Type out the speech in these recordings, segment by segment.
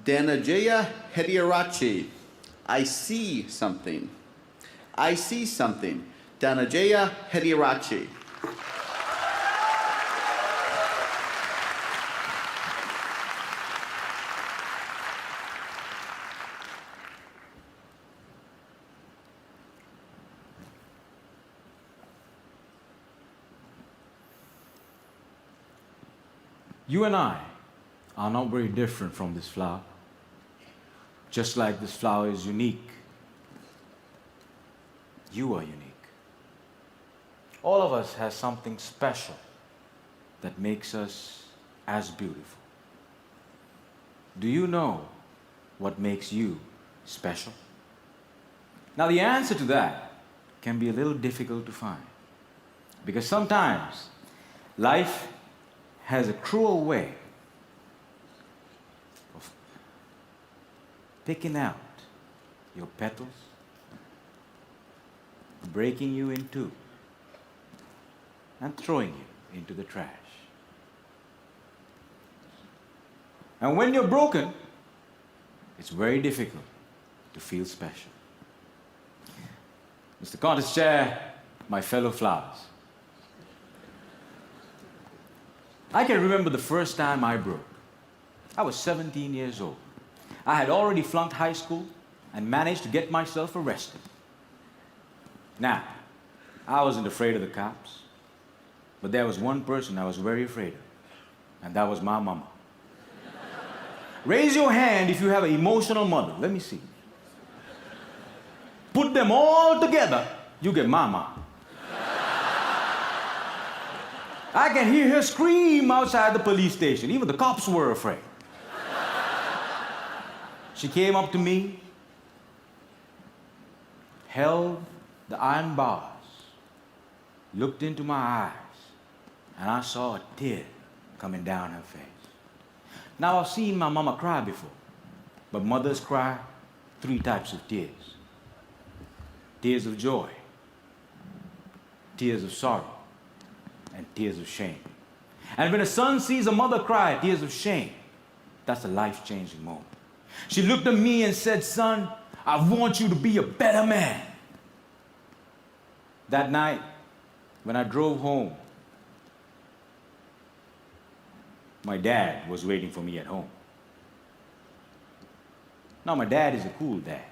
Danajaya Hediarachi. I see something. I see something. Danajaya Hediarachi. You and I are not very different from this flower. Just like this flower is unique, you are unique. All of us has something special that makes us as beautiful. Do you know what makes you special? Now the answer to that can be a little difficult to find, because sometimes life has a cruel way of picking out your petals, breaking you in two, and throwing you into the trash. And when you're broken, it's very difficult to feel special. Mr. Contest Chair, my fellow flowers, I can remember the first time I broke. I was 17 years old. I had already flunked high school and managed to get myself arrested. Now, I wasn't afraid of the cops, but there was one person I was very afraid of, and that was my mama. Raise your hand if you have an emotional mother. Let me see. Put them all together, you get mama. I can hear her scream outside the police station. Even the cops were afraid. She came up to me, held the iron bars, looked into my eyes, and I saw a tear coming down her face. Now, I've seen my mama cry before, but mothers cry 3 types of tears. Tears of joy, tears of sorrow, and tears of shame. And when a son sees a mother cry tears of shame, that's a life-changing moment. She looked at me and said, "Son, I want you to be a better man." That night, when I drove home, my dad was waiting for me at home. Now, my dad is a cool dad.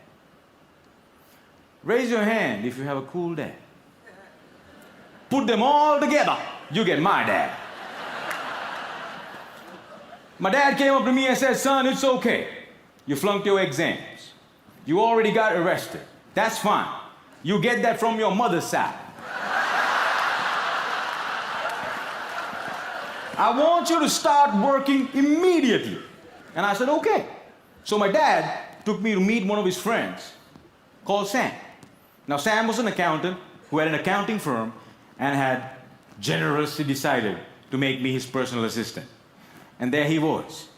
Raise your hand if you have a cool dad. Put them all together, you get my dad. My dad came up to me and said, "Son, it's okay. You flunked your exams. You already got arrested. That's fine. You get that from your mother's side. I want you to start working immediately." And I said, "Okay." So my dad took me to meet one of his friends called Sam. Now, Sam was an accountant who had an accounting firm and had generously decided to make me his personal assistant. And there he was.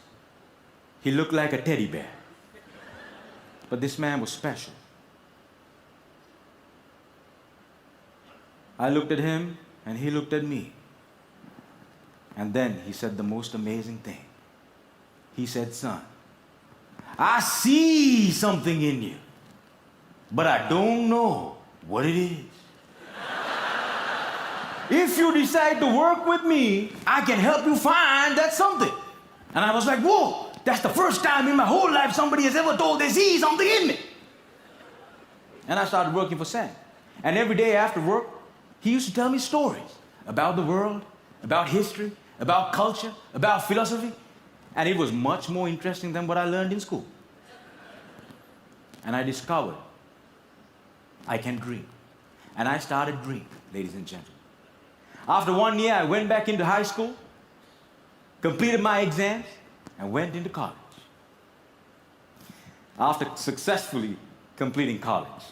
He looked like a teddy bear. But this man was special. I looked at him, and he looked at me. And then he said the most amazing thing. He said, "Son, I see something in you, but I don't know what it is. If you decide to work with me, I can help you find that something." And I was like, "Whoa, that's the first time in my whole life somebody has ever told they see something in me." And I started working for Sam. And every day after work, he used to tell me stories about the world, about history, about culture, about philosophy. And it was much more interesting than what I learned in school. And I discovered I can dream. And I started dreaming, ladies and gentlemen. After 1 year, I went back into high school, completed my exams, and went into college. After successfully completing college,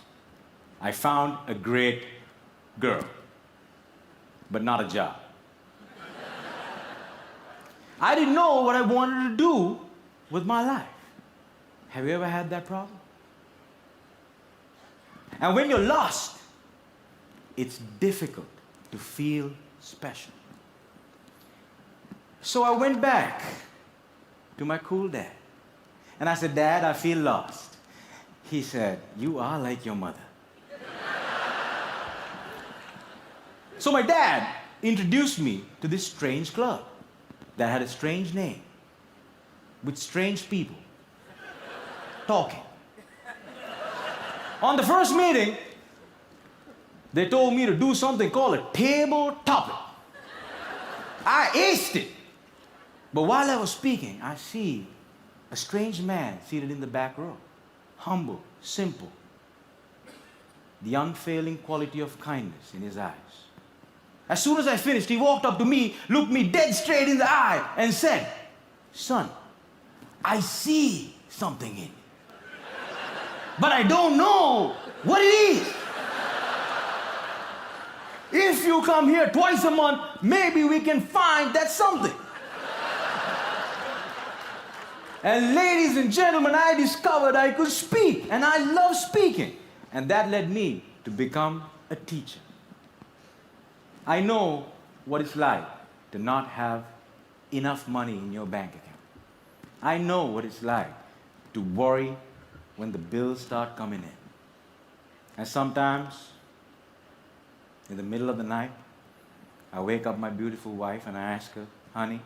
I found a great girl, but not a job. I didn't know what I wanted to do with my life. Have you ever had that problem? And when you're lost, it's difficult to feel special. So I went back to my cool dad And I said, Dad, I feel lost. He said, you are like your mother. So my dad introduced me to this strange club that had a strange name, with strange people talking. On the first meeting, they told me to do something called a table topic. I aced it. But while I was speaking, I see a strange man seated in the back row. Humble, simple. The unfailing quality of kindness in his eyes. As soon as I finished, he walked up to me, looked me dead straight in the eye, and said, son, I see something in you. But I don't know what it is. If you come here twice a month, maybe we can find that something. And ladies and gentlemen, I discovered I could speak, and I love speaking. And that led me to become a teacher. I know what it's like to not have enough money in your bank account. I know what it's like to worry when the bills start coming in. And sometimes, in the middle of the night, I wake up my beautiful wife and I ask her, honey,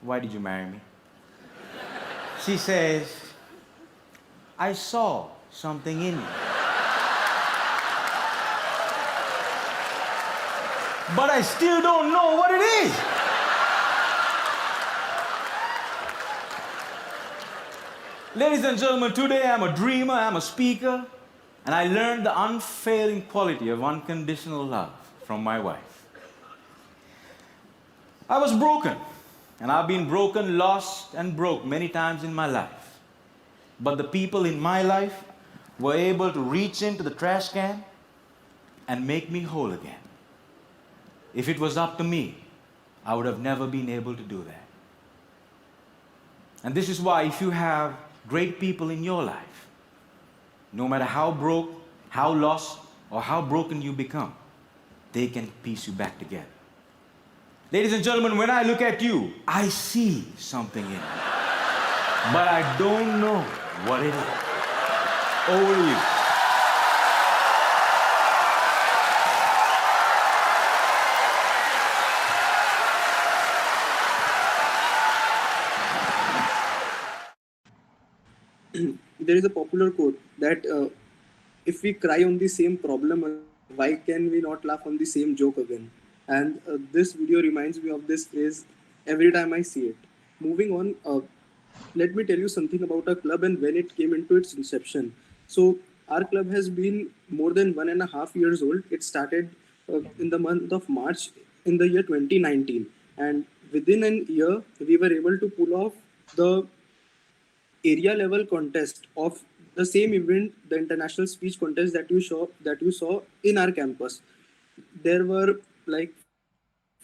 why did you marry me? She says, I saw something in you. But I still don't know what it is. Ladies and gentlemen, today I'm a dreamer, I'm a speaker, and I learned the unfailing quality of unconditional love from my wife. I was broken, and I've been broken, lost, and broke many times in my life. But the people in my life were able to reach into the trash can and make me whole again. If it was up to me, I would have never been able to do that. And this is why if you have great people in your life, no matter how broke, how lost, or how broken you become, they can piece you back together. Ladies and gentlemen, when I look at you, I see something in you. But I don't know what it is. Over to you. There is a popular quote that if we cry on the same problem, why can we not laugh on the same joke again? And this video reminds me of this phrase every time I see it. Moving on, let me tell you something about our club and when it came into its inception. So our club has been more than 1.5 years old. It started in the month of March in the year 2019. And within a year, we were able to pull off the area level contest of the same event, the international speech contest that you saw in our campus. There were like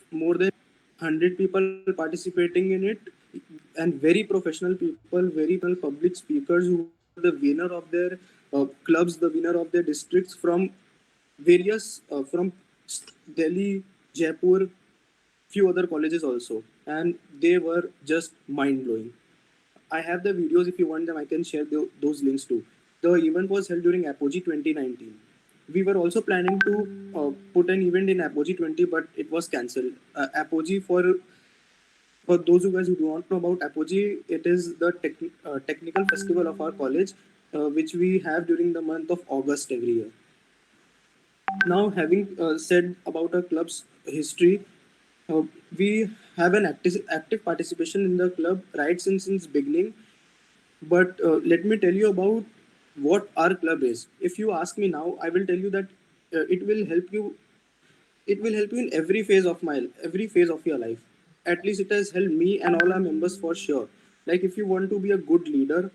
more than 100 people participating in it, and very professional people, very public speakers who were the winner of their clubs, the winner of their districts from various from Delhi, Jaipur, few other colleges also, and they were just mind blowing. I have the videos. If you want them, I can share those links too. The event was held during Apogee 2019. We were also planning to put an event in Apogee 20, but it was cancelled. Apogee, for those of you guys who do not know about Apogee, it is the technical festival of our college, which we have during the month of August every year. Now, having said about our club's history, we have an active participation in the club right since beginning. But let me tell you about what our club is. If you ask me now, I will tell you that it will help you. It will help you in every phase of your life. At least it has helped me and all our members for sure. Like if you want to be a good leader,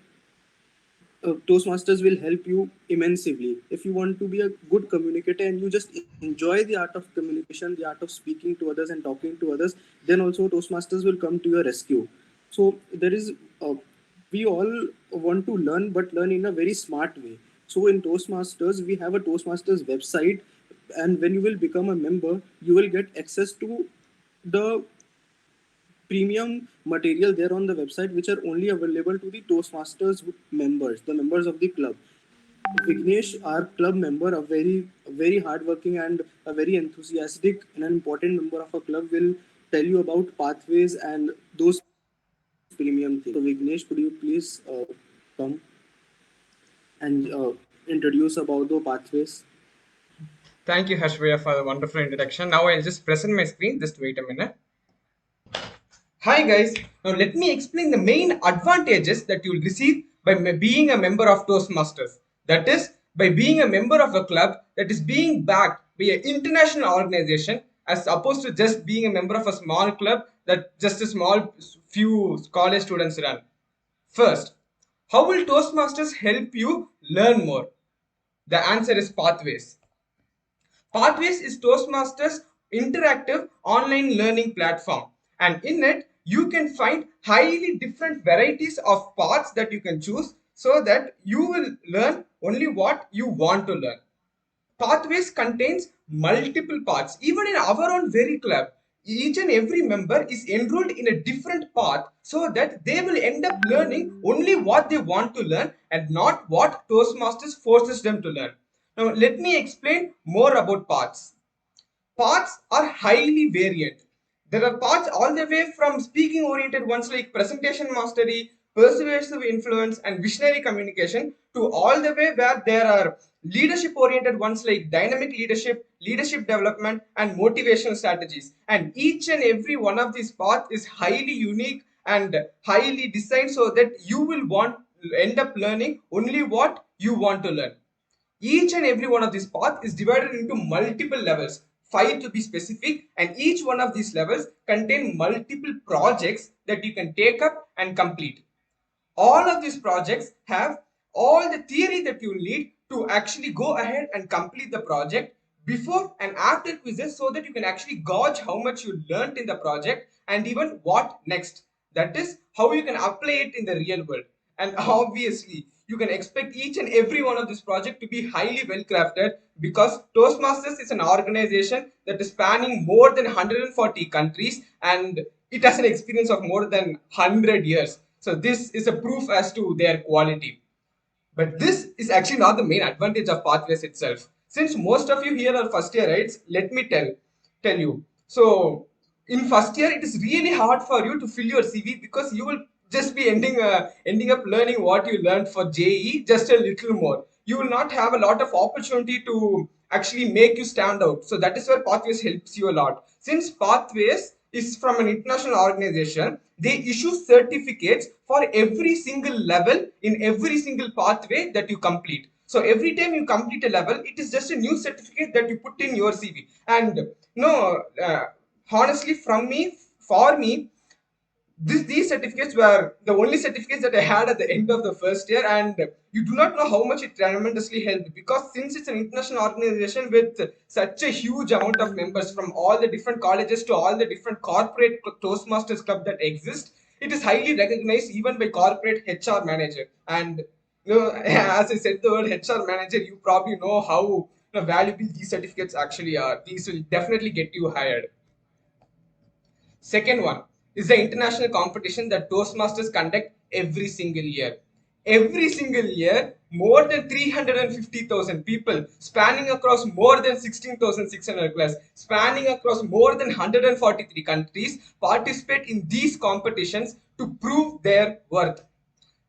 Toastmasters will help you immensely. If you want to be a good communicator and you just enjoy the art of communication, the art of speaking to others and talking to others, then also Toastmasters will come to your rescue. So there is, we all want to learn, but learn in a very smart way. So in Toastmasters, we have a Toastmasters website, and when you will become a member, you will get access to the premium material there on the website which are only available to the Toastmasters members, the members of the club. Vignesh, our club member, a very hardworking and a very enthusiastic and an important member of our club, will tell you about pathways and those premium things. So Vignesh, could you please come and introduce about the pathways? Thank you, Hashvaya, for the wonderful introduction. Now I'll just present my screen. Just wait a minute. Hi guys. Now let me explain the main advantages that you will receive by being a member of Toastmasters. That is, by being a member of a club that is being backed by an international organization, as opposed to just being a member of a small club that just a small few college students run. First, how will Toastmasters help you learn more? The answer is pathways. Pathways is Toastmasters' interactive online learning platform, and in it you can find highly different varieties of paths that you can choose so that you will learn only what you want to learn. Pathways contains multiple paths. Even in our own very club, each and every member is enrolled in a different path so that they will end up learning only what they want to learn and not what Toastmasters forces them to learn. Now, let me explain more about paths. Paths are highly variant. There are paths all the way from speaking oriented ones like presentation mastery, persuasive influence, and visionary communication to all the way where there are leadership oriented ones like dynamic leadership, leadership development, and motivational strategies. And each and every one of these paths is highly unique and highly designed so that you will end up learning only what you want to learn. Each and every one of these paths is divided into multiple levels, 5 to be specific, and each one of these levels contain multiple projects that you can take up and complete. All of these projects have all the theory that you need to actually go ahead and complete the project before and after quizzes so that you can actually gauge how much you learned in the project and even what next. That is how you can apply it in the real world. And obviously, you can expect each and every one of this project to be highly well crafted because Toastmasters is an organization that is spanning more than 140 countries and it has an experience of more than 100 years. So this is a proof as to their quality. But this is actually not the main advantage of Pathways itself. Since most of you here are first year, right? Let me tell you. So in first year, it is really hard for you to fill your CV because you will just be ending up learning what you learned for JE just a little more. You will not have a lot of opportunity to actually make you stand out. So that is where Pathways helps you a lot. Since Pathways is from an international organization, they issue certificates for every single level in every single pathway that you complete. So every time you complete a level, it is just a new certificate that you put in your CV. And no, honestly, for me, these certificates were the only certificates that I had at the end of the first year, and you do not know how much it tremendously helped because since it's an international organization with such a huge amount of members from all the different colleges to all the different corporate Toastmasters club that exist, it is highly recognized even by corporate HR manager. And as I said the word HR manager, you probably know how valuable these certificates actually are. These will definitely get you hired. Second one is the international competition that Toastmasters conduct every single year. Every single year, more than 350,000 people spanning across more than 16,600 class, spanning across more than 143 countries participate in these competitions to prove their worth.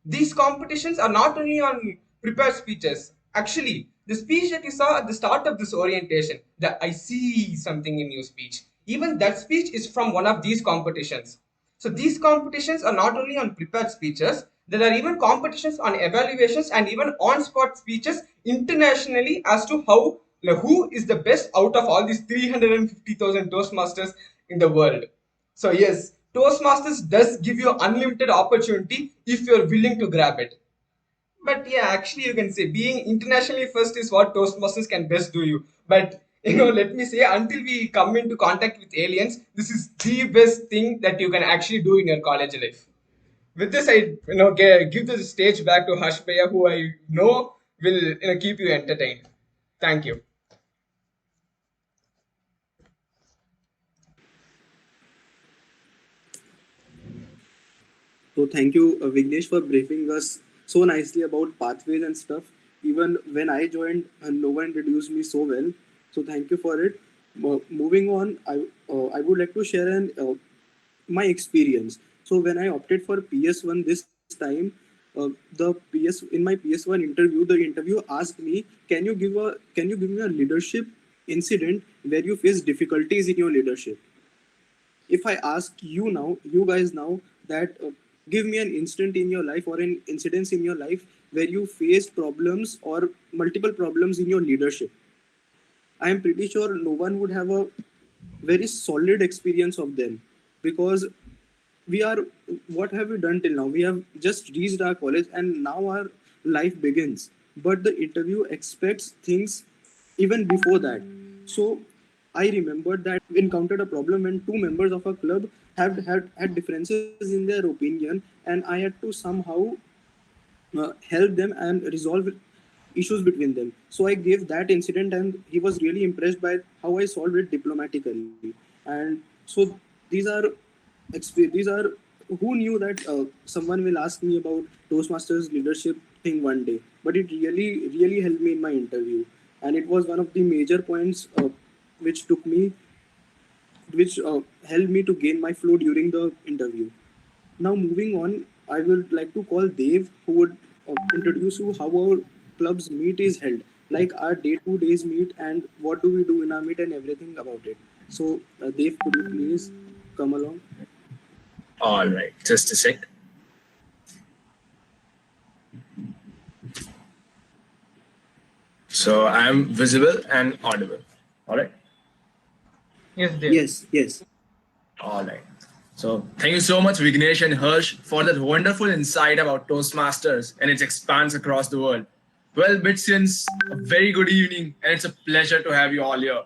These competitions are not only on prepared speeches. Actually, the speech that you saw at the start of this orientation, the I see something in you speech, even that speech is from one of these competitions. So these competitions are not only on prepared speeches, there are even competitions on evaluations and even on-spot speeches internationally as to how who is the best out of all these 350,000 Toastmasters in the world. So yes, Toastmasters does give you unlimited opportunity if you're willing to grab it. But yeah, actually you can say being internationally first is what Toastmasters can best do you. But let me say until we come into contact with aliens, this is the best thing that you can actually do in your college life. With this, I give the stage back to Harsh Bhaiya, who I know will keep you entertained. Thank you. So thank you, Vignesh, for briefing us so nicely about pathways and stuff. Even when I joined, no one introduced me so well. So thank you for it. Moving on, I would like to share my experience. So when I opted for PS1 this time, the PS in my PS1 interview, the interview asked me, can you give me a leadership incident where you face difficulties in your leadership? If I ask you now, you guys now, that give me an instant in your life or an incidence in your life where you faced problems or multiple problems in your leadership, I am pretty sure no one would have a very solid experience of them, because we are, what have we done till now? We have just reached our college and now our life begins. But the interview expects things even before that. So I remembered that we encountered a problem when two members of a club had differences in their opinion, and I had to somehow help them and resolve issues between them. So I gave that incident, and he was really impressed by how I solved it diplomatically. And so these are who knew that someone will ask me about Toastmasters leadership thing one day. But it really helped me in my interview, and it was one of the major points which helped me to gain my flow during the interview. Now moving on, I would like to call Dev, who would introduce you how our club's meet is held, like our day-to-days meet and what do we do in our meet and everything about it. So Dev, could you please come along? All right, just a sec. So I'm visible and audible. All right. Yes, Dave. Yes. All right. So thank you so much, Vignesh and Harsh, for that wonderful insight about Toastmasters and its expanse across the world. Well, Bitsyans, a very good evening, and it's a pleasure to have you all here.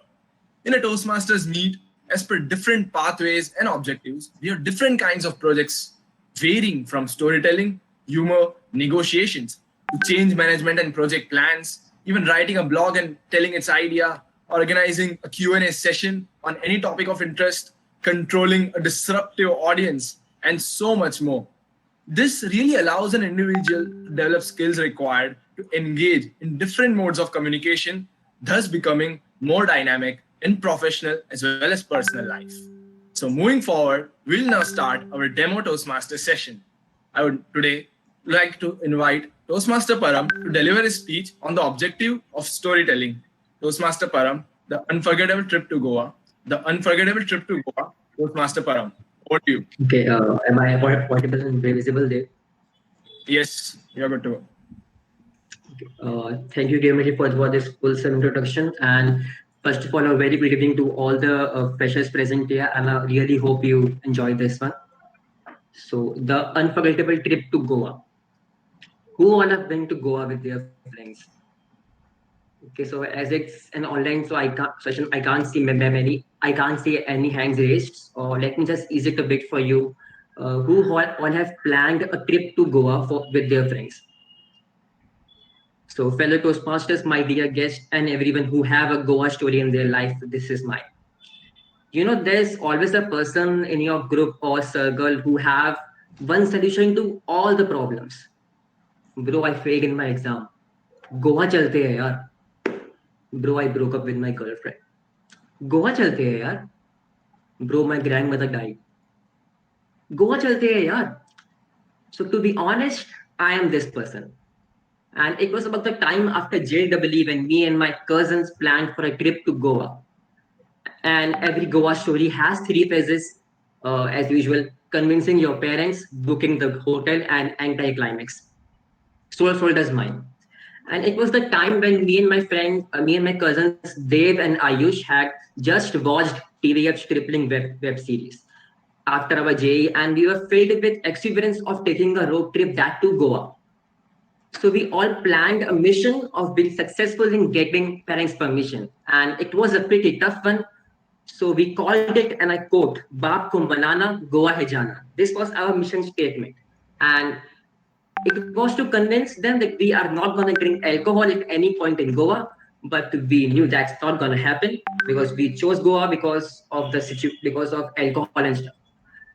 In a Toastmasters meet, as per different pathways and objectives, we have different kinds of projects, varying from storytelling, humor, negotiations, to change management and project plans, even writing a blog and telling its idea, organizing a Q&A session on any topic of interest, controlling a disruptive audience, and so much more. This really allows an individual to develop skills required to engage in different modes of communication, thus becoming more dynamic in professional as well as personal life. So moving forward, we'll now start our demo Toastmaster session. I would today like to invite Toastmaster Param to deliver his speech on the objective of storytelling. Toastmaster Param, the unforgettable trip to Goa. The unforgettable trip to Goa, Toastmaster Param. Over to you. Okay, am I audible and visible there? Yes, you're good to go. Thank you, Deomeji, for this wholesome introduction. And first of all, a very good evening to all the freshers present here, and I really hope you enjoyed this one. So, the unforgettable trip to Goa. Who wanna been to Goa with their friends? Okay, so as it's an online I can't see any hands raised. Or let me just ease it a bit for you. Who all have planned a trip to Goa with their friends? So fellow Toastmasters, my dear guests, and everyone who have a Goa story in their life, this is mine. You know, there's always a person in your group or circle who have one solution to all the problems. Bro, I failed in my exam. Goa chalte hai yaar. Bro, I broke up with my girlfriend. Goa chalte hai yaar. Bro, my grandmother died. Goa chalte hai yaar. So to be honest, I am this person. And it was about the time after JEE when me and my cousins planned for a trip to Goa. And every Goa story has 3 phases, as usual: convincing your parents, booking the hotel, and anti-climax. So does mine. And it was the time when me and my cousins Dev and Ayush had just watched TVF's Crippling web series after our JEE, and we were filled with exuberance of taking a road trip that to Goa. So we all planned a mission of being successful in getting parents' permission, and it was a pretty tough one. So we called it, and I quote, "Baap ko manana, Goa hai jana." This was our mission statement, and it was to convince them that we are not going to drink alcohol at any point in Goa, but we knew that's not going to happen because we chose Goa because of alcohol and stuff.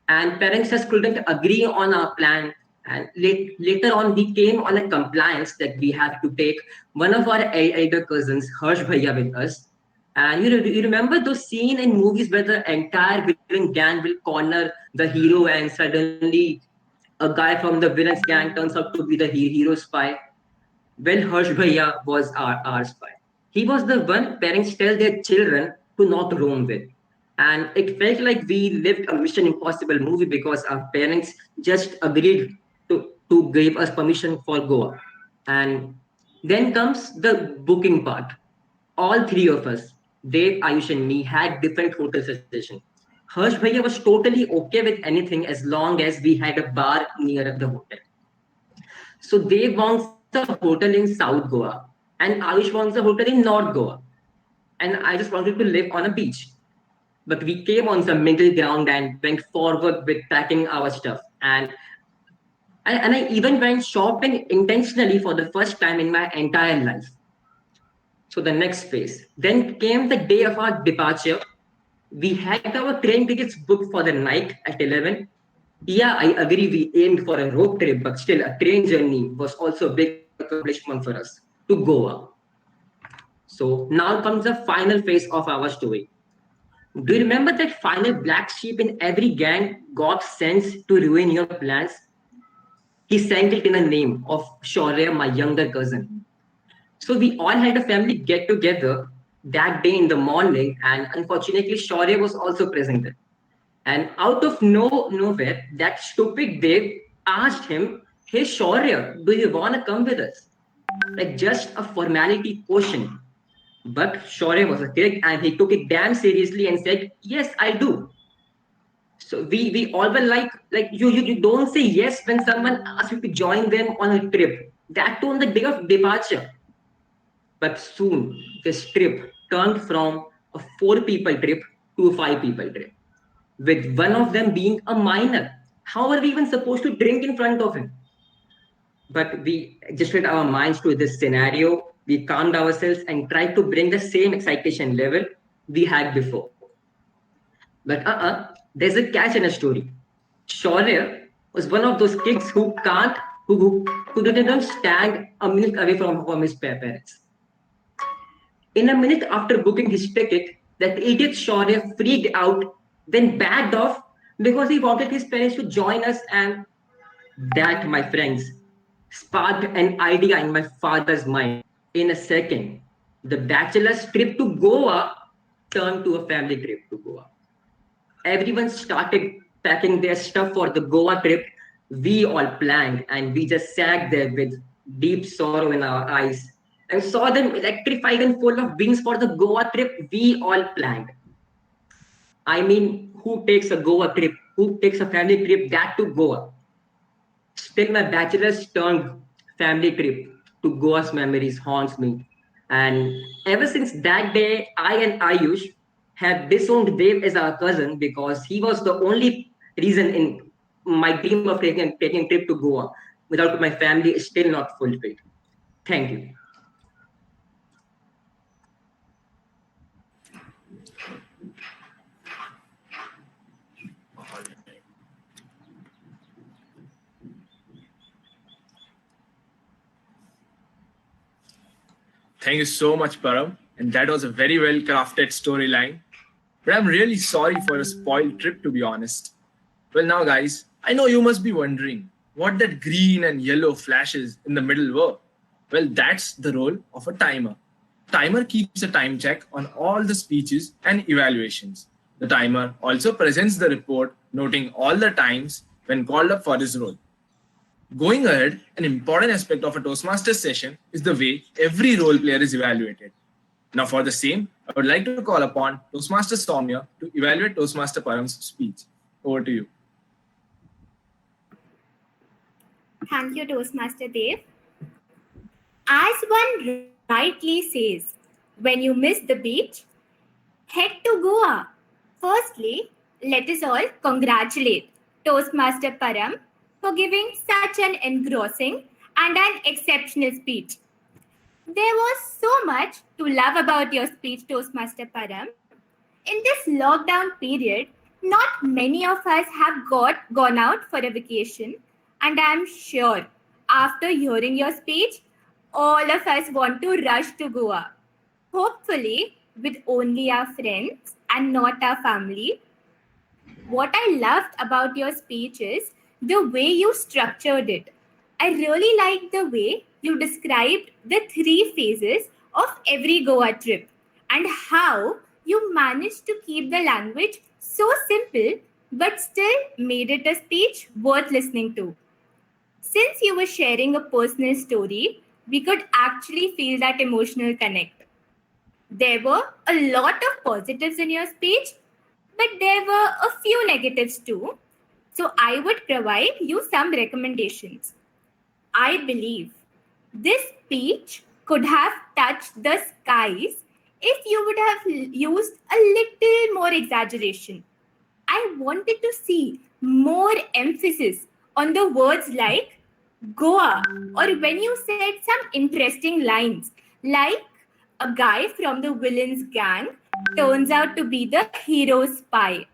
and parents just couldn't agree on our plan. And later on, we came on a compliance that we have to take one of our elder cousins, Harsh Bhaiya, with us. And you remember those scene in movies where the entire villain gang will corner the hero, and suddenly a guy from the villain's gang turns out to be the hero spy. Well, Harsh Bhaiya was our spy. He was the one parents tell their children to not roam with. And it felt like we lived a Mission Impossible movie because our parents just agreed to give us permission for Goa. And then comes the booking part. All three of us, Dave, Ayush, and me, had different hotel suggestions. Harsh Bhaiya was totally okay with anything as long as we had a bar near the hotel. So Dave wants a hotel in South Goa, and Ayush wants a hotel in North Goa. And I just wanted to live on a beach. But we came on some middle ground and went forward with packing our stuff. And I even went shopping intentionally for the first time in my entire life. So the next phase. Then came the day of our departure. We had our train tickets booked for the night at 11. Yeah, I agree. We aimed for a road trip, but still, a train journey was also a big accomplishment for us to Goa. So now comes the final phase of our story. Do you remember that final black sheep in every gang got sent to ruin your plans? He sent it in the name of Shaurya, my younger cousin. So we all had a family get together that day in the morning, and unfortunately, Shaurya was also present there. And out of nowhere, that stupid Dave asked him, "Hey Shaurya, do you want to come with us?" Like just a formality question. But Shaurya was a kid and he took it damn seriously and said, "Yes, I do." So we all were like you don't say yes when someone asks you to join them on a trip. That too on the day of departure. But soon this trip turned from a 4 people trip to a 5 people trip, with one of them being a minor. How are we even supposed to drink in front of him? But we adjusted our minds to this scenario. We calmed ourselves and tried to bring the same excitation level we had before. But there's a catch in a story. Shaurya was one of those kids who can't, who didn't stand a minute away from his parents. In a minute after booking his ticket, that idiot Shaurya freaked out, then backed off because he wanted his parents to join us. And that, my friends, sparked an idea in my father's mind. In a second, the bachelor's trip to Goa turned to a family trip to Goa. Everyone started packing their stuff for the Goa trip. We all planned, and we just sat there with deep sorrow in our eyes and saw them electrified and full of wings for the Goa trip we all planned. I mean, who takes a Goa trip? Who takes a family trip that to Goa? Still, my bachelor's turned family trip to Goa's memories haunts me. And ever since that day, I and Ayush have disowned Dave as our cousin because he was the only reason in my dream of taking a trip to Goa without my family is still not fulfilled. Thank you. Thank you so much, Param. And that was a very well crafted storyline. But I'm really sorry for a spoiled trip, to be honest. Well, now, guys, I know you must be wondering what that green and yellow flashes in the middle were. Well, that's the role of a timer. Timer keeps a time check on all the speeches and evaluations. The timer also presents the report, noting all the times when called up for this role. Going ahead, an important aspect of a Toastmasters session is the way every role player is evaluated. Now, for the same, I would like to call upon Toastmaster Soumya to evaluate Toastmaster Param's speech. Over to you. Thank you, Toastmaster Dave. As one rightly says, when you miss the beach, head to Goa. Firstly, let us all congratulate Toastmaster Param for giving such an engrossing and an exceptional speech. There was so much to love about your speech, Toastmaster Param. In this lockdown period, Not many of us have gone out for a vacation, and I'm sure after hearing your speech, all of us want to rush to Goa. Hopefully, with only our friends and not our family. What I loved about your speech is the way you structured it. I really liked the way you described the three phases of every Goa trip and how you managed to keep the language so simple but still made it a speech worth listening to. Since you were sharing a personal story, we could actually feel that emotional connect. There were a lot of positives in your speech, but there were a few negatives too. So I would provide you some recommendations. I believe this speech could have touched the skies if you would have used a little more exaggeration. I wanted to see more emphasis on the words like Goa, or when you said some interesting lines like a guy from the villain's gang turns out to be the hero's spy.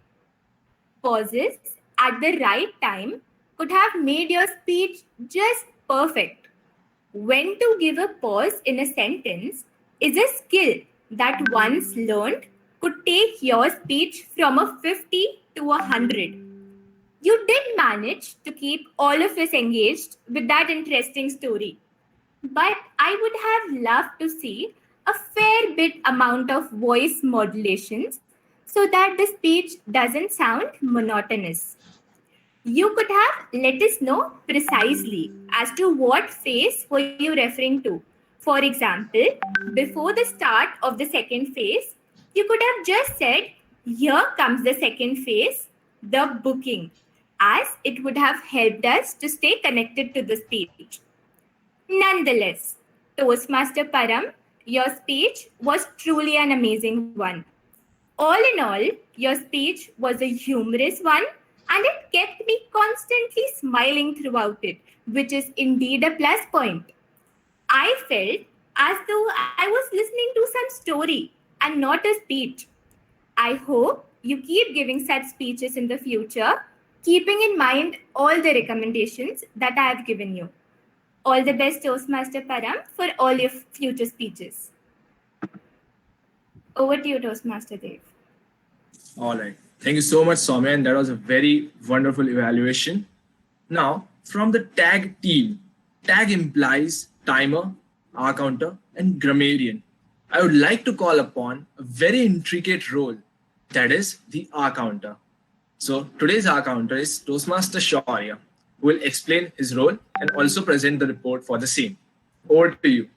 Pauses at the right time could have made your speech just perfect. When to give a pause in a sentence is a skill that once learned could take your speech from a 50 to a 100. You did manage to keep all of us engaged with that interesting story. But I would have loved to see a fair bit amount of voice modulations so that the speech doesn't sound monotonous. You could have let us know precisely as to what phase were you referring to. For example, before the start of the second phase, you could have just said, "Here comes the second phase, the booking," as it would have helped us to stay connected to the speech. Nonetheless, Toastmaster Param, your speech was truly an amazing one. All in all, your speech was a humorous one and it kept me constantly smiling throughout it, which is indeed a plus point. I felt as though I was listening to some story and not a speech. I hope you keep giving such speeches in the future, keeping in mind all the recommendations that I have given you. All the best, Toastmaster Param, for all your future speeches. Over to you, Toastmaster Dev. All right. Thank you so much, Soumya. And that was a very wonderful evaluation. Now, from the tag team, tag implies timer, R counter, and grammarian. I would like to call upon a very intricate role, that is the R counter. So today's R counter is Toastmaster Shaurya, who will explain his role and also present the report for the same. Over to you.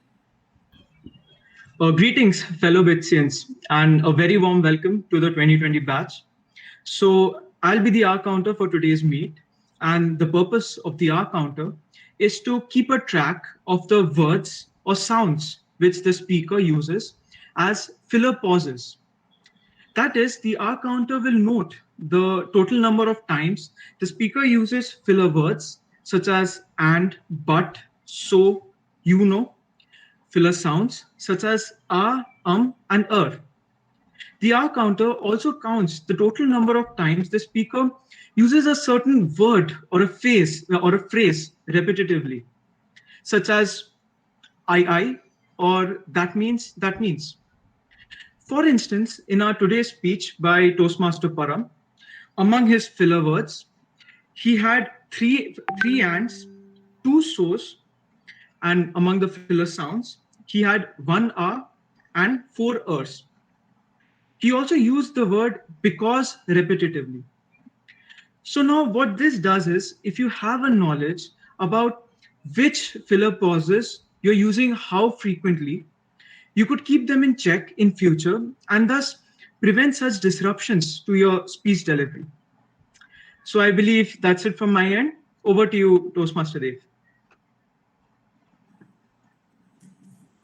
Greetings, fellow Bitsians, and a very warm welcome to the 2020 batch. So I'll be the R counter for today's meet, and the purpose of the R counter is to keep a track of the words or sounds which the speaker uses as filler pauses. That is, the R counter will note the total number of times the speaker uses filler words such as and, but, so, you know, filler sounds such as and The R counter also counts the total number of times the speaker uses a certain word or a phrase repetitively, such as I, or that means. For instance, in our today's speech by Toastmaster Param, among his filler words, he had three ands, two so's, and among the filler sounds, he had one and four ers. He also used the word because repetitively. So now what this does is, if you have a knowledge about which filler pauses you're using how frequently, you could keep them in check in future and thus prevent such disruptions to your speech delivery. So I believe that's it from my end. Over to you, Toastmaster Dev.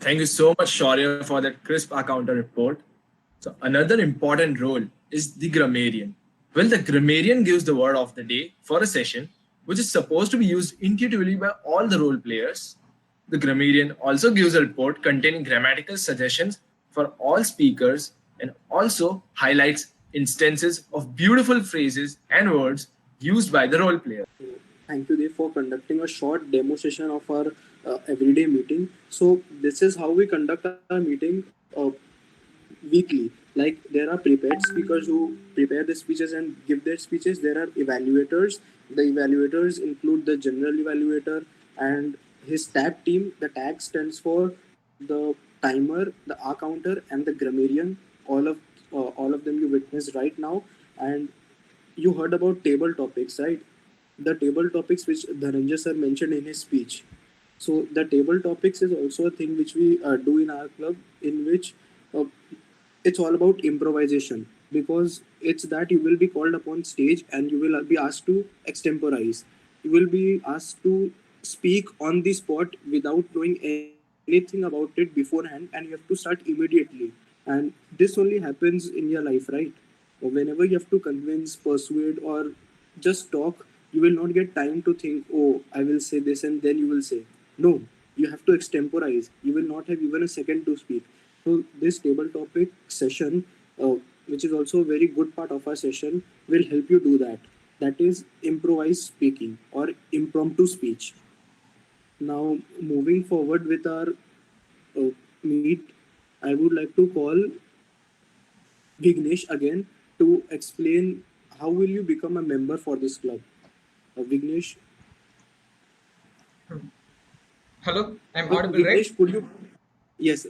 Thank you so much, Shaurya, for that crisp R counter report. So another important role is the grammarian. Well, the grammarian gives the word of the day for a session, which is supposed to be used intuitively by all the role players. The grammarian also gives a report containing grammatical suggestions for all speakers and also highlights instances of beautiful phrases and words used by the role player. Thank you, Dev, for conducting a short demo session of our everyday meeting. So this is how we conduct our meeting weekly. Like there are prepared speakers who prepare the speeches and give their speeches. There are evaluators. The evaluators include the general evaluator and his tag team. The tag stands for the timer, the R counter, and the grammarian. All of them you witnessed right now, and you heard about table topics, right? The table topics which Dhananjay sir mentioned in his speech. So the table topics is also a thing which we do in our club, in which uh, it's all about improvisation, because it's that you will be called upon stage and you will be asked to extemporize. You will be asked to speak on the spot without knowing anything about it beforehand, and you have to start immediately. And this only happens in your life, right? Or whenever you have to convince, persuade, or just talk, you will not get time to think, oh, I will say this, and then you will say. No, you have to extemporize. You will not have even a second to speak. So this table topic session, which is also a very good part of our session, will help you do that. That is improvised speaking or impromptu speech. Now, moving forward with our meet, I would like to call Vignesh again to explain how will you become a member for this club. Vignesh. Hello, I'm audible, right? Vignesh, could you? Yes,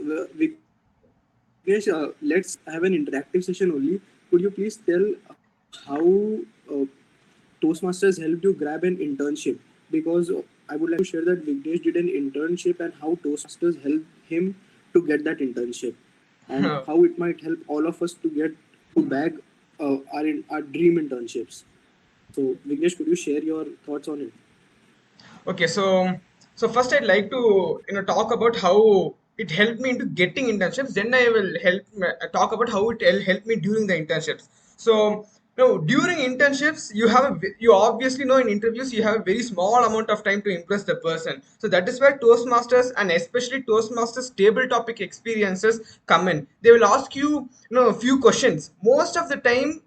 Vignesh, let's have an interactive session only. Could you please tell how Toastmasters helped you grab an internship? Because I would like to share that Vignesh did an internship and how Toastmasters helped him to get that internship, and how it might help all of us to get to bag our dream internships. So Vignesh, could you share your thoughts on it? Okay, so first I'd like to talk about how it helped me into getting internships. Then I will talk about how it helped me during the internships. So during internships you obviously know in interviews you have a very small amount of time to impress the person. So that is where Toastmasters and especially Toastmasters table topic experiences come in. They will ask you a few questions. Most of the time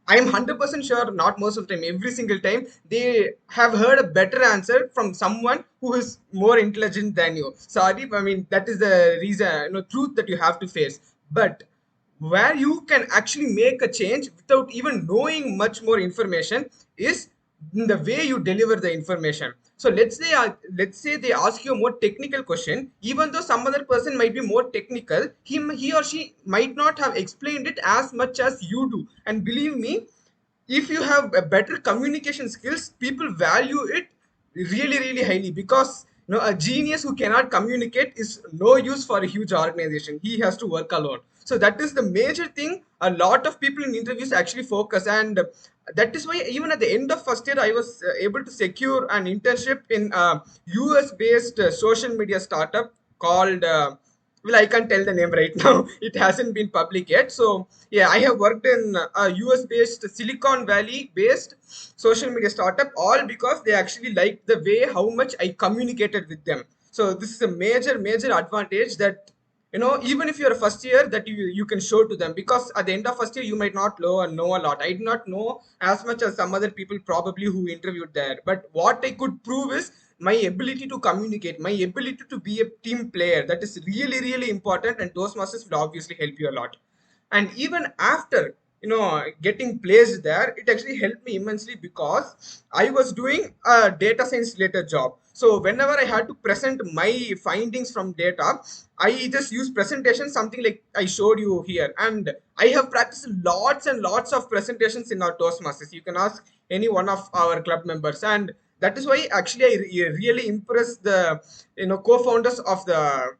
I'm 100% sure, not most of the time, every single time, they have heard a better answer from someone who is more intelligent than you. Sorry, I mean, that is the reason, truth that you have to face. But where you can actually make a change without even knowing much more information is in the way you deliver the information. So let's say they ask you a more technical question. Even though some other person might be more technical, he or she might not have explained it as much as you do. And believe me, if you have a better communication skills, people value it really highly, because a genius who cannot communicate is no use for a huge organization. He has to work alone. So that is the major thing a lot of people in interviews actually focus. And that is why even at the end of first year I was able to secure an internship in a US based social media startup called well, I can't tell the name right now. It hasn't been public yet. So yeah, I have worked in a US based, Silicon Valley based social media startup, all because they actually liked the way how much I communicated with them. So this is a major advantage that even if you're a first year, that you can show to them, because at the end of first year you might not know a lot. I did not know as much as some other people probably who interviewed there, but what I could prove is my ability to communicate, my ability to be a team player. That is really important, and Toastmasters will obviously help you a lot. And even after getting placed there, it actually helped me immensely, because I was doing a data science related job. So whenever I had to present my findings from data, I just use presentation, something like I showed you here. And I have practiced lots and lots of presentations in our Toastmasters. You can ask any one of our club members. And that is why actually I really impressed the co-founders of the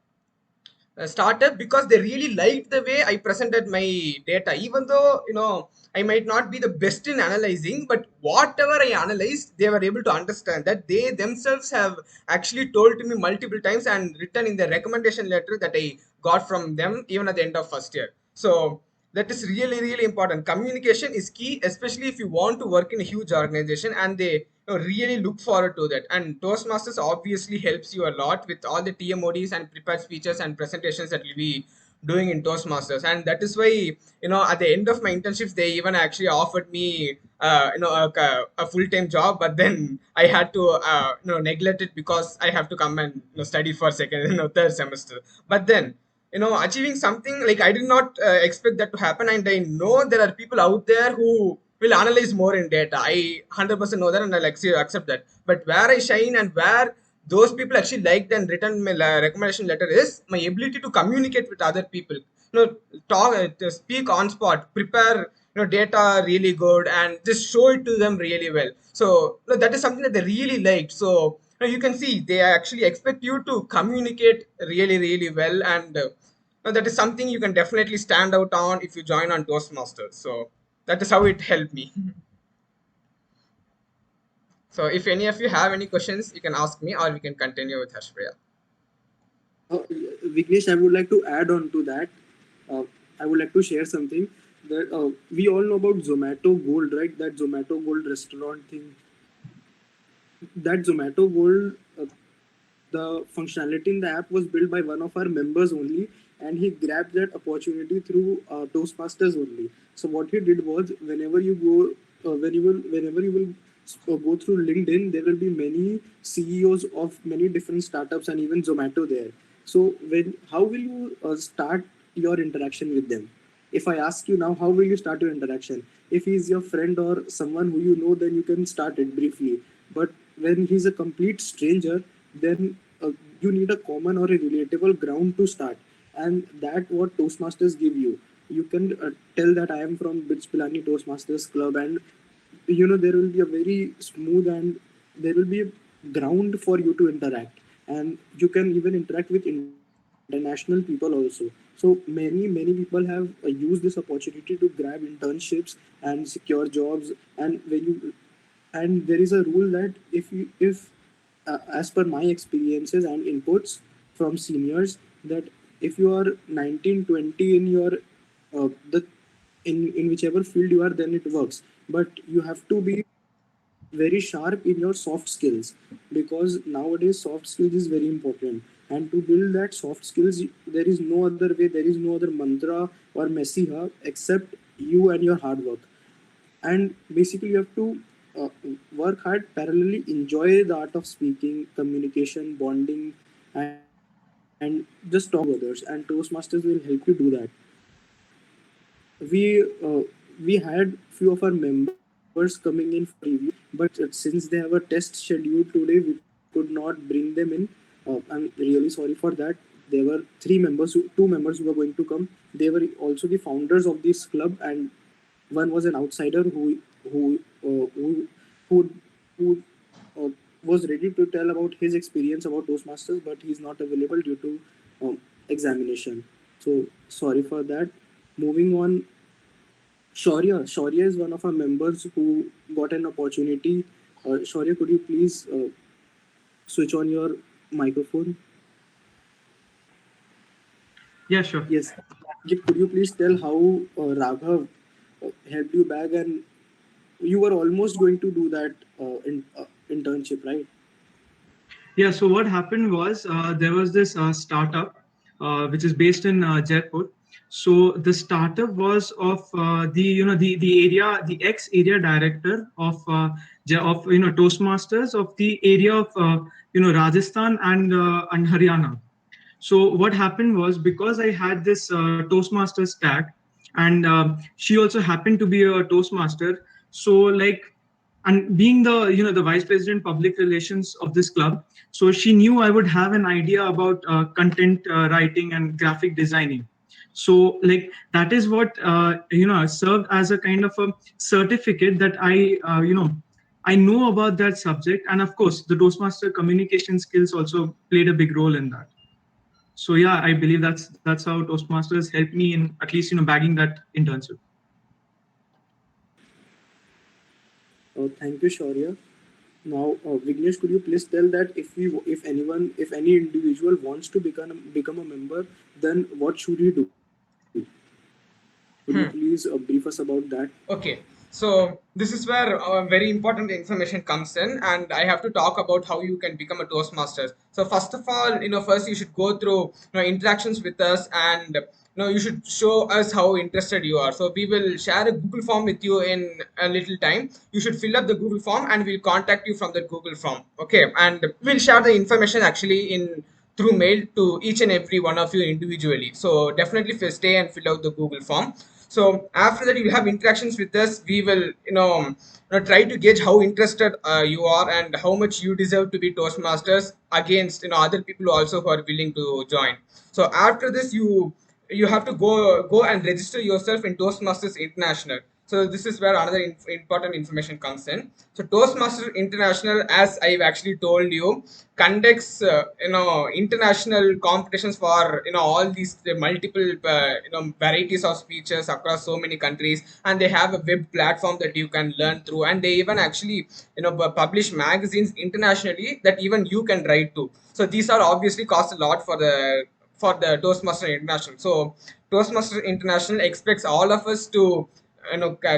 startup, because they really liked the way I presented my data. Even though I might not be the best in analyzing, but whatever I analyzed, they were able to understand that. They themselves have actually told to me multiple times and written in the recommendation letter that I got from them even at the end of first year. So that is really important. Communication is key, especially if you want to work in a huge organization, and they really look forward to that. And Toastmasters obviously helps you a lot with all the TMODs and prepared speeches and presentations that will be doing in Toastmasters. And that is why, at the end of my internships, they even actually offered me, a full-time job, but then I had to, neglect it because I have to come and study for second, third semester. But then, achieving something like I did not expect that to happen, and I know there are people out there who will analyze more in data. I 100% know that, and I'll actually accept that. But where I shine and where those people actually liked and written my recommendation letter is my ability to communicate with other people. Talk, to speak on spot, prepare data really good, and just show it to them really well. So that is something that they really liked. So you can see they actually expect you to communicate really really well, and that is something you can definitely stand out on if you join on Toastmasters. So that is how it helped me. So if any of you have any questions, you can ask me, or we can continue with Harshpriya. Vignesh, I would like to add on to that. I would like to share something that we all know about Zomato Gold, right? That Zomato Gold restaurant thing. That Zomato Gold, the functionality in the app was built by one of our members only, and he grabbed that opportunity through Toastmasters only. So what he did was, whenever you will go through LinkedIn, there will be many CEOs of many different startups and even Zomato there. So how will you start your interaction with them? If I ask you now, how will you start your interaction? If he's your friend or someone who you know, then you can start it briefly. But when he's a complete stranger, then you need a common or a relatable ground to start. And that what Toastmasters give you. You can tell that I am from BITS Pilani Toastmasters Club, and there will be a very smooth and there will be a ground for you to interact, and you can even interact with international people also. So many people have used this opportunity to grab internships and secure jobs. And there is a rule that if as per my experiences and inputs from seniors, that if you are 19, 20 in your in whichever field you are, then it works. But you have to be very sharp in your soft skills, because nowadays soft skills is very important. And to build that soft skills, there is no other way, there is no other mantra or messiha except you and your hard work. And basically you have to work hard, parallelly enjoy the art of speaking, communication, bonding, and just talk to others, and Toastmasters will help you do that. We had few of our members coming in for review, but since they have a test scheduled today, we could not bring them in. I'm really sorry for that. There were two members who were going to come. They were also the founders of this club, and one was an outsider who was ready to tell about his experience about Toastmasters, but he's not available due to examination. So sorry for that. Moving on, Shaurya is one of our members who got an opportunity. Shaurya, could you please switch on your microphone? Yeah, sure. Yes. Could you please tell how Raghav helped you back, and you were almost going to do that internship, right? Yeah, so what happened was there was this startup which is based in Jaipur. So the startup was of the ex area director of Toastmasters of the area of Rajasthan and Haryana. So what happened was, because I had this Toastmasters tag, and she also happened to be a Toastmaster. So and being the vice president public relations of this club, so she knew I would have an idea about content writing and graphic designing. So that is what served as a kind of a certificate that I know about that subject. And of course the Toastmaster communication skills also played a big role in that. So yeah, I believe that's how Toastmasters helped me in at least bagging that internship. Thank you, Shaurya. Now, Vignesh, could you please tell that if any individual wants to become a member, then what should he do? Could you please brief us about that? Okay, so this is where very important information comes in, and I have to talk about how you can become a Toastmaster. So first of all, first you should go through interactions with us, and you should show us how interested you are. So we will share a Google form with you in a little time. You should fill up the Google form and we'll contact you from the Google form. Okay, and we'll share the information actually in through mail to each and every one of you individually. So definitely stay and fill out the Google form. So after that, you will have interactions with us. We will, try to gauge how interested you are and how much you deserve to be Toastmasters against other people also who are willing to join. So after this, you have to go and register yourself in Toastmasters International. So this is where another important information comes in. So Toastmasters International, as I've actually told you, conducts international competitions for all these multiple varieties of speeches across so many countries, and they have a web platform that you can learn through, and they even actually publish magazines internationally that even you can write to. So these are obviously cost a lot for the Toastmaster International. So Toastmaster International expects all of us to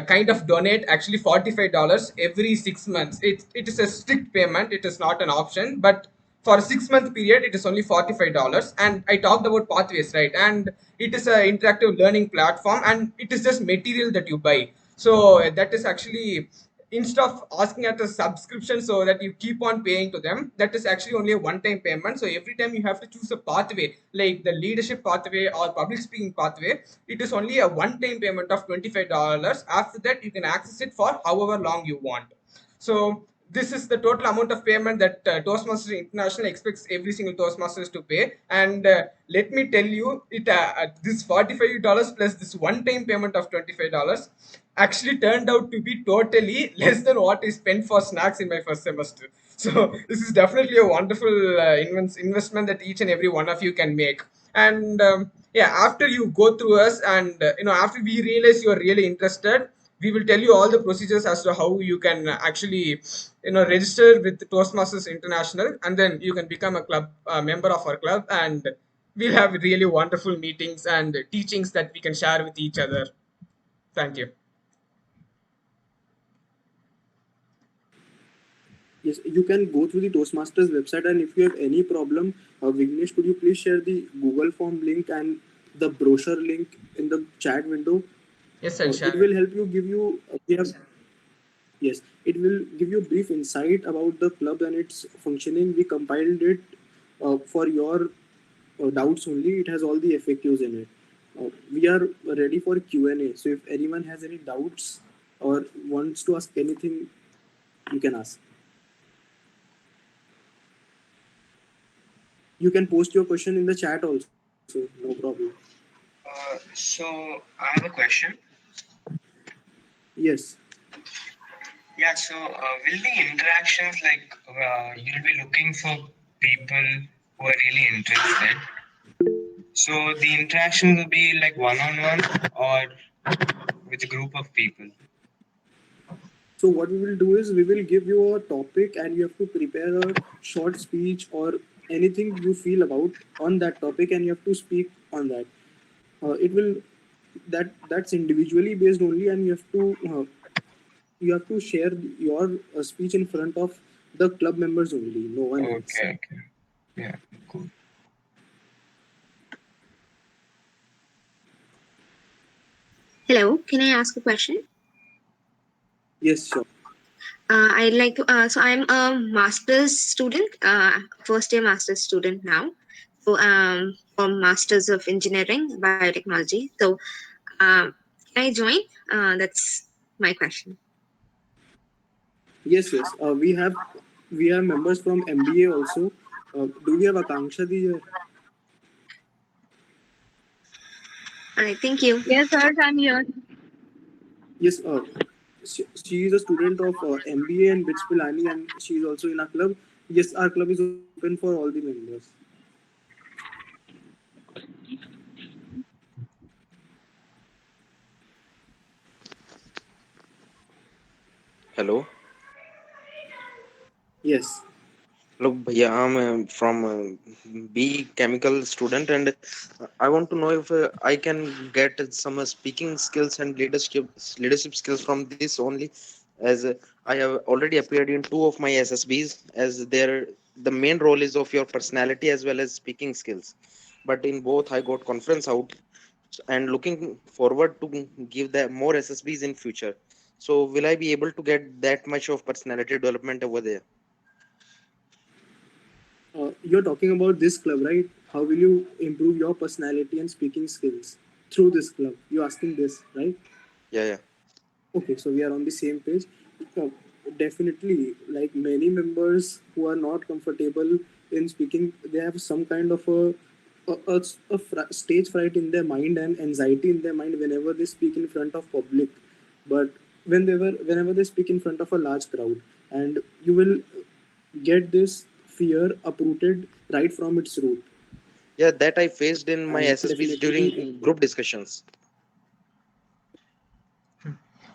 kind of donate actually $45 every 6 months. It is a strict payment. It is not an option, but for a 6 month period it is only $45. And I talked about Pathways, right? And it is an interactive learning platform, and it is just material that you buy. So that is actually, instead of asking at a subscription so that you keep on paying to them, that is actually only a one-time payment. So every time you have to choose a pathway like the leadership pathway or public speaking pathway, it is only a one-time payment of $25. After that, you can access it for however long you want. So this is the total amount of payment that Toastmasters International expects every single Toastmasters to pay. And let me tell you, this $45 plus this one-time payment of $25 actually turned out to be totally less than what I spent for snacks in my first semester. So this is definitely a wonderful investment that each and every one of you can make. And yeah, after you go through us, and after we realize you are really interested, we will tell you all the procedures as to how you can actually register with Toastmasters International, and then you can become a club member of our club, and we'll have really wonderful meetings and teachings that we can share with each other. Thank you. Yes, you can go through the Toastmasters website, and if you have any problem, Vignesh, could you please share the Google form link and the brochure link in the chat window? Yes, I'll share. It will help you give you yes, it will give you a brief insight about the club and its functioning. We compiled it for your doubts only. It has all the FAQs in it. We are ready for Q&A. So if anyone has any doubts or wants to ask anything, you can ask. You can post your question in the chat also, so no problem. So I have a question. Yes. Yeah, so will the interactions, like you'll be looking for people who are really interested. So the interaction will be like one-on-one or with a group of people? So what we will do is we will give you a topic, and you have to prepare a short speech or anything you feel about on that topic, and you have to speak on that. That's individually based only, and you have to share your speech in front of the club members only, no one else. Okay. Yeah, cool. Hello, can I ask a question? Yes, sure. I'd like to. So I'm a master's student, first year master's student now. So for Masters of Engineering Biotechnology. So can I join? That's my question. Yes. We have members from MBA also. Do we have Akanksha here? All right, thank you. Yes, sir, I'm here. Yes. She is a student of MBA in BITS Pilani, and she is also in our club. Yes, our club is open for all the members. Hello. Yes. Hello, bhaiya. I'm from B chemical student, and I want to know if I can get some speaking skills and leadership skills from this only, as I have already appeared in 2 of my SSBs, as the main role is of your personality as well as speaking skills. But in both, I got conference out. and looking forward to give that more SSBs in future. So will I be able to get that much of personality development over there? You're talking about this club, right? How will you improve your personality and speaking skills through this club? You're asking this, right? Yeah, yeah. Okay, so we are on the same page. Uh, Definitely, like many members who are not comfortable in speaking, they have some kind of stage fright in their mind and anxiety in their mind whenever they speak in front of public. But whenever they speak in front of a large crowd, and you will get this fear uprooted right from its root. Yeah, that I faced in my And SSBs definitely, during group discussions.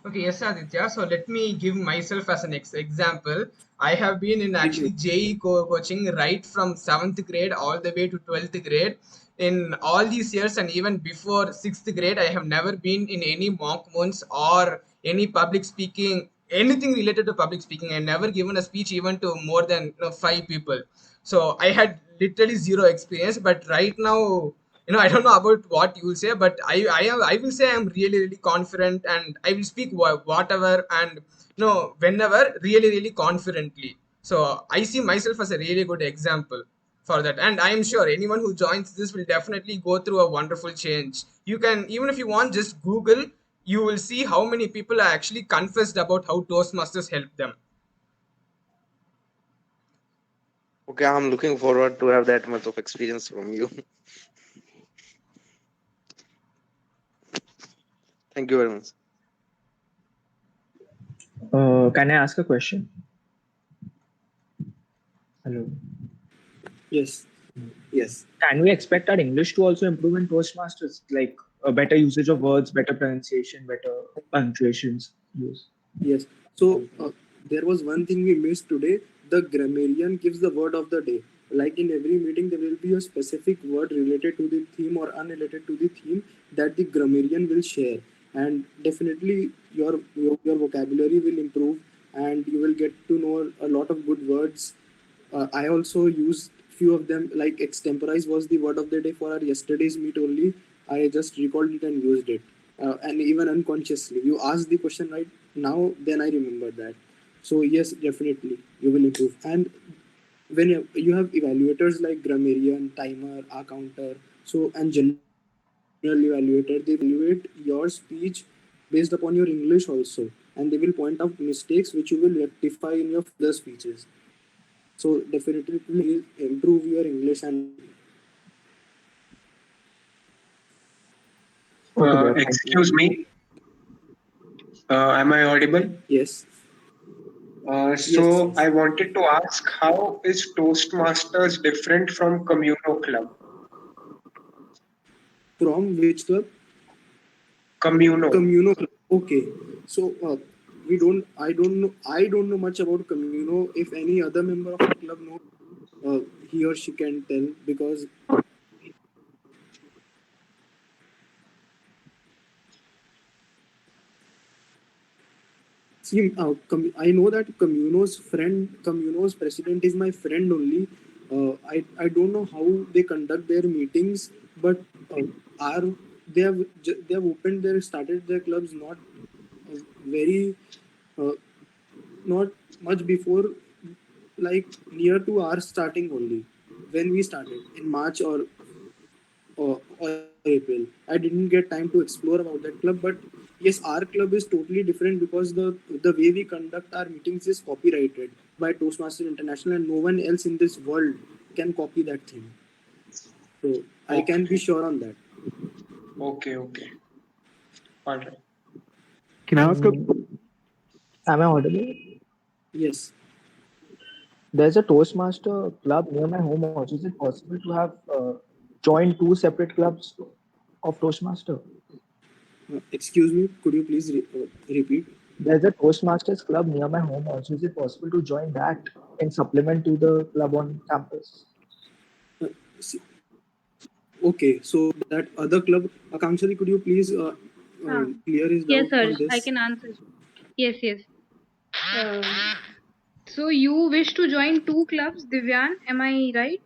Okay, yes, Aditya. So let me give myself as an example. I have been in actually JE coaching right from 7th grade all the way to 12th grade. In all these years and even before 6th grade, I have never been in any mock months or any public speaking, anything related to public speaking. I never given a speech even to more than 5 people. So I had literally zero experience. But right now, I don't know about what you will say, but I will say I'm really confident, and I will speak whatever and whenever really confidently. So I see myself as a really good example for that, and I am sure anyone who joins this will definitely go through a wonderful change. You can, even if you want, just Google. You will see how many people are actually confessed about how Toastmasters helped them. Okay, I'm looking forward to have that much of experience from you. Thank you very much. Can I ask a question? Hello. yes. Can we expect our English to also improve in Toastmasters, like a better usage of words, better pronunciation, better punctuations use? Yes. So there was one thing we missed today. The grammarian gives the word of the day. Like in every meeting, there will be a specific word related to the theme or unrelated to the theme that the grammarian will share. And definitely your vocabulary will improve, and you will get to know a lot of good words. I also used few of them, like extemporize was the word of the day for our yesterday's meet only. I just recalled it and used it. And even unconsciously. You asked the question right now, then I remember that. So yes, definitely you will improve. And when you have evaluators like grammarian, timer, R counter, so and general evaluator, they evaluate your speech based upon your English also, and they will point out mistakes which you will rectify in your further speeches. So definitely please improve your English and Excuse me. Am I audible? yes. So I wanted to ask, how is Toastmasters different from Communo Club? From which club? Communo. Communo club. Okay. So I don't know much about Communo. If any other member of the club knows, he or she can tell, because see, I know that Communo's president is my friend only. I don't know how they conduct their meetings, but are they have started their clubs not very not much before, like near to our starting only, when we started in March or April. I didn't get time to explore about that club, but yes, our club is totally different because the way we conduct our meetings is copyrighted by Toastmasters International, and no one else in this world can copy that thing. So I can be sure on that. Okay. All right. Can I ask am I audible? Yes. There's a Toastmaster club near my home also. Is it possible to have joined two separate clubs of Toastmaster? Excuse me, could you please repeat? There's a Toastmasters club near my home also. Is it possible to join that in supplement to the club on campus? Okay, so that other club, Akanksha, could you please clear his Yes, doubt sir. on this? I can answer. Yes. So you wish to join two clubs, Divyan? Am I right?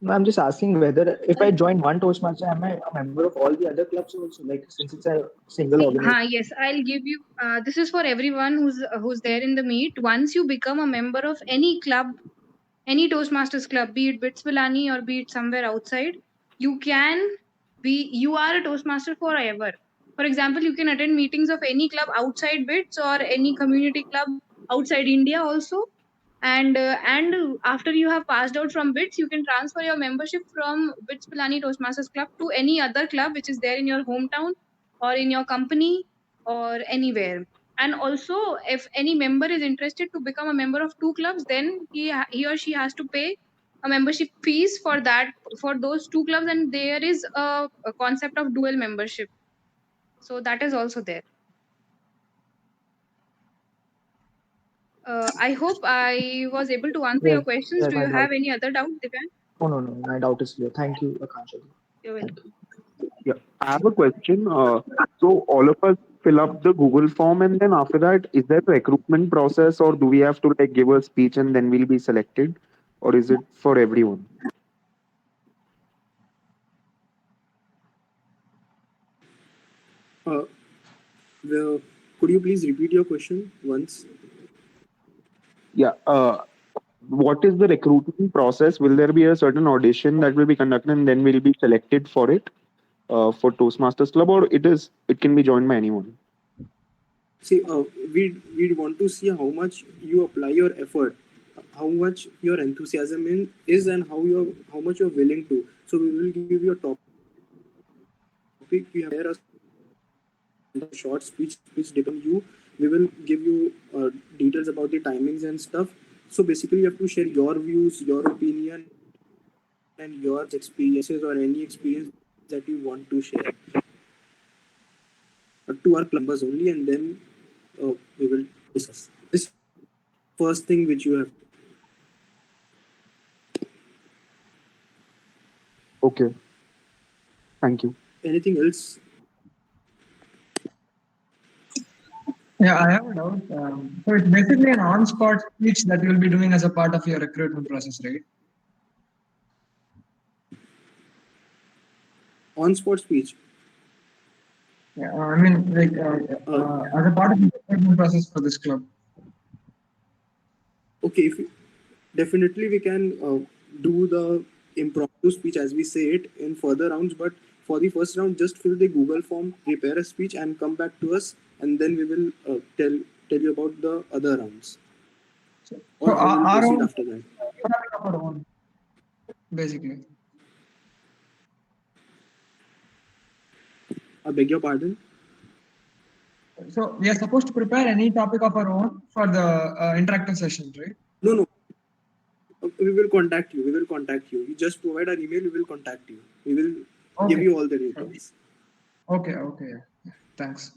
No, I'm just asking whether if I join one Toastmaster, am I a member of all the other clubs also? Like since it's a single organization. Yes, I'll give you. This is for everyone who's there in the meet. Once you become a member of any club, any Toastmasters club, be it Bits Pilani or be it somewhere outside, you are a Toastmaster forever. For example, you can attend meetings of any club outside Bits or any community club outside India also. And after you have passed out from Bits, you can transfer your membership from Bits Pilani Toastmasters Club to any other club which is there in your hometown or in your company or anywhere. And also, if any member is interested to become a member of two clubs, then he or she has to pay a membership fees for those two clubs, and there is a concept of dual membership. So that is also there. I hope I was able to answer your questions. Yes, Do you have any other doubt, Divyan? No. My doubt is clear. Thank you, Akansha. You're welcome. Yeah, I have a question. So all of us fill up the Google form, and then after that, is there a recruitment process, or do we have to like give a speech and then we'll be selected, or is it for everyone? Could you please repeat your question once? Yeah. What is the recruitment process? Will there be a certain audition that will be conducted, and then we'll be selected for it, for Toastmasters Club, or it can be joined by anyone? See, we want to see how much you apply your effort, how much your enthusiasm is, and how much you're willing to. So we will give you a topic. We have a short speech depend you. We will give you details about the timings and stuff. So basically, you have to share your views, your opinion, and your experiences or any experience that you want to share to our members only, and then we will discuss this first thing which you have. Okay. Thank you. Anything else? Yeah, I have a doubt. So it's basically an on-spot speech that you'll be doing as a part of your recruitment process, right? On-spot speech? Yeah, I mean, like as a part of the recruitment process for this club. Okay, definitely we can do the impromptu speech as we say it in further rounds, but for the first round, just fill the Google form, prepare a speech, and come back to us, and then we will tell you about the other rounds. So our own after that. Our own, basically. I beg your pardon? So we are supposed to prepare any topic of our own for the interactive sessions, right? No. We will contact you. You just provide our email, we will contact you. We will give you all the details. Okay. Thanks.